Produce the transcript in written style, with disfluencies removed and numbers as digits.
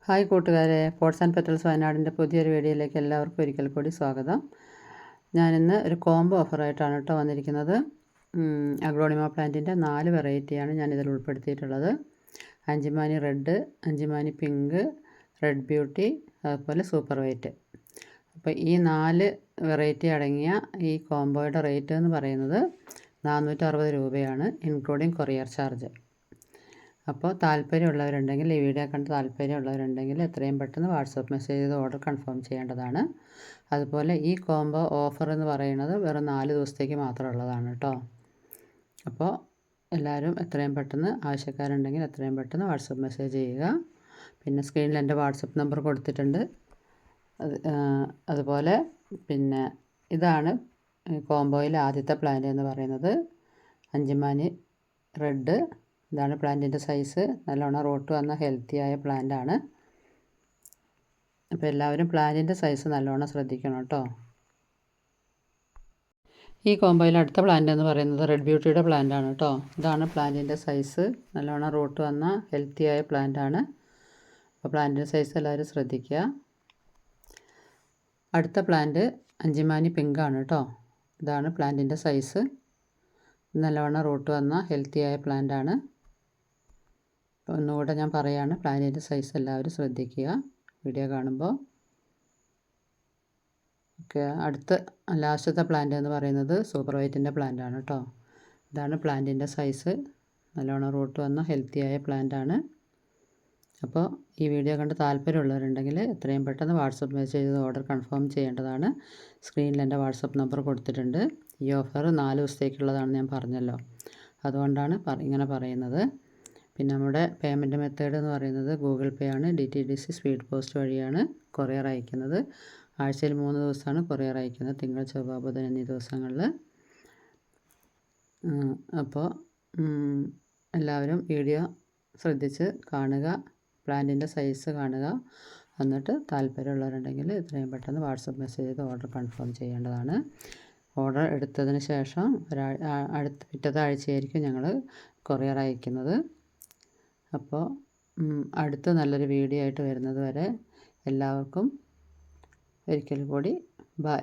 Hi കൂട്ടുകാരെ, pots and petals വയനാടിൻ്റെ പുതിയൊരു വീഡിയോയിലേക്ക് എല്ലാവർക്കും ഒരിക്കൽ കൂടി സ്വാഗതം. ഞാനിന്ന് ഒരു കോംബോ ഓഫറായിട്ടാണ് വന്നിരിക്കുന്നത്. അഗ്ലോണിമ പ്ലാന്റിൻ്റെ 4 വെറൈറ്റിയാണ് ഞാനിതിൽ ഉൾപ്പെടുത്തിയിട്ടുള്ളത്. അഞ്ചിമാനി റെഡ്, അഞ്ചിമാനി പിങ്ക്, റെഡ് ബ്യൂട്ടി, അതുപോലെ സൂപ്പർ വൈറ്റ്. അപ്പോൾ ഈ 4 വെറൈറ്റി അടങ്ങിയ ഈ കോംബോയുടെ റേറ്റ് എന്ന് പറയുന്നത് 460 രൂപയാണ്, ഇൻക്ലൂഡിങ് കൊറിയർ ചാർജ്. അപ്പോൾ താല്പര്യമുള്ളവരുണ്ടെങ്കിൽ, ഈ വീഡിയോ കണ്ട് താല്പര്യമുള്ളവരുണ്ടെങ്കിൽ എത്രയും പെട്ടെന്ന് വാട്സപ്പ് മെസ്സേജ് ചെയ്ത് ഓർഡർ കൺഫേം ചെയ്യേണ്ടതാണ്. അതുപോലെ ഈ കോംബോ ഓഫർ എന്ന് പറയുന്നത് വെറും 4 ദിവസത്തേക്ക് മാത്രമുള്ളതാണ് കേട്ടോ. അപ്പോൾ എല്ലാവരും എത്രയും പെട്ടെന്ന്, ആവശ്യക്കാരുണ്ടെങ്കിൽ എത്രയും പെട്ടെന്ന് വാട്സപ്പ് മെസ്സേജ് ചെയ്യുക. പിന്നെ സ്ക്രീനിൽ എൻ്റെ വാട്സപ്പ് നമ്പർ കൊടുത്തിട്ടുണ്ട്. അതുപോലെ പിന്നെ ഇതാണ് കോംബോയിലെ ആദ്യത്തെ പ്ലാന്റ് എന്ന് പറയുന്നത് അഞ്ചിമാനി റെഡ്. ഇതാണ് പ്ലാന്റിൻ്റെ സൈസ്. നല്ലോണം റൂട്ട് വന്ന ഹെൽത്തിയായ പ്ലാന്റാണ്. അപ്പോൾ എല്ലാവരും പ്ലാന്റിൻ്റെ സൈസ് നല്ലോണം ശ്രദ്ധിക്കണം കേട്ടോ. ഈ കോംബോയിൽ അടുത്ത പ്ലാന്റ് എന്ന് പറയുന്നത് റെഡ് ബ്യൂട്ടിയുടെ പ്ലാന്റാണ് കേട്ടോ. ഇതാണ് പ്ലാന്റിൻ്റെ സൈസ്. നല്ലോണം റൂട്ട് വന്ന ഹെൽത്തിയായ പ്ലാന്റാണ്. അപ്പോൾ പ്ലാന്റിൻ്റെ സൈസ് എല്ലാവരും ശ്രദ്ധിക്കുക. അടുത്ത പ്ലാന്റ് അഞ്ചിമാനി പിങ്കാണ് കേട്ടോ. ഇതാണ് പ്ലാന്റിൻ്റെ സൈസ്. നല്ലോണം റൂട്ട് വന്ന ഹെൽത്തിയായ പ്ലാന്റാണ്. അപ്പോൾ ഒന്നുകൂടെ ഞാൻ പറയുകയാണ്, പ്ലാന്റിൻ്റെ സൈസ് എല്ലാവരും ശ്രദ്ധിക്കുക വീഡിയോ കാണുമ്പോൾ. ഓക്കെ, അടുത്ത ലാസ്റ്റത്തെ പ്ലാന്റ് എന്ന് പറയുന്നത് സൂപ്പർ വൈറ്റിൻ്റെ പ്ലാന്റാണ് കേട്ടോ. ഇതാണ് പ്ലാന്റിൻ്റെ സൈസ്. നല്ലോണം റൂട്ട് വന്ന ഹെൽത്തിയായ പ്ലാന്റാണ്. അപ്പോൾ ഈ വീഡിയോ കണ്ട് താല്പര്യമുള്ളവരുണ്ടെങ്കിൽ എത്രയും പെട്ടെന്ന് വാട്സപ്പ് മെസ്സേജ് ചെയ്ത് ഓർഡർ കൺഫേം ചെയ്യേണ്ടതാണ്. സ്ക്രീനിൽ എൻ്റെ വാട്സപ്പ് നമ്പർ കൊടുത്തിട്ടുണ്ട്. ഈ ഓഫർ 4 ദിവസത്തേക്കുള്ളതാണെന്ന് ഞാൻ പറഞ്ഞല്ലോ, അതുകൊണ്ടാണ് ഇങ്ങനെ പറയുന്നത്. പിന്നെ നമ്മുടെ പേയ്മെൻറ്റ് മെത്തേഡ് എന്ന് പറയുന്നത് ഗൂഗിൾ പേ ആണ്. DTDC സ്പീഡ് പോസ്റ്റ് വഴിയാണ് കൊറിയർ അയക്കുന്നത്. ആഴ്ചയിൽ 3 ദിവസമാണ് കൊറിയർ അയക്കുന്നത്, തിങ്കൾ, ചൊവ്വ, ബുധൻ എന്നീ ദിവസങ്ങളിൽ. അപ്പോൾ എല്ലാവരും വീഡിയോ ശ്രദ്ധിച്ച് കാണുക, പ്ലാന്റിൻ്റെ സൈസ് കാണുക. എന്നിട്ട് താല്പര്യമുള്ളവരുണ്ടെങ്കിൽ എത്രയും പെട്ടെന്ന് വാട്സപ്പ് മെസ്സേജ് ചെയ്ത് ഓർഡർ കൺഫേം ചെയ്യേണ്ടതാണ്. ഓർഡർ എടുത്തതിന് ശേഷം പിറ്റത്തെ ആഴ്ചയായിരിക്കും ഞങ്ങൾ കൊറിയർ അയക്കുന്നത്. അപ്പോൾ അടുത്ത നല്ലൊരു വീഡിയോ ആയിട്ട് വരുന്നത് വരെ എല്ലാവർക്കും ഒരിക്കൽ കൂടി ബൈ.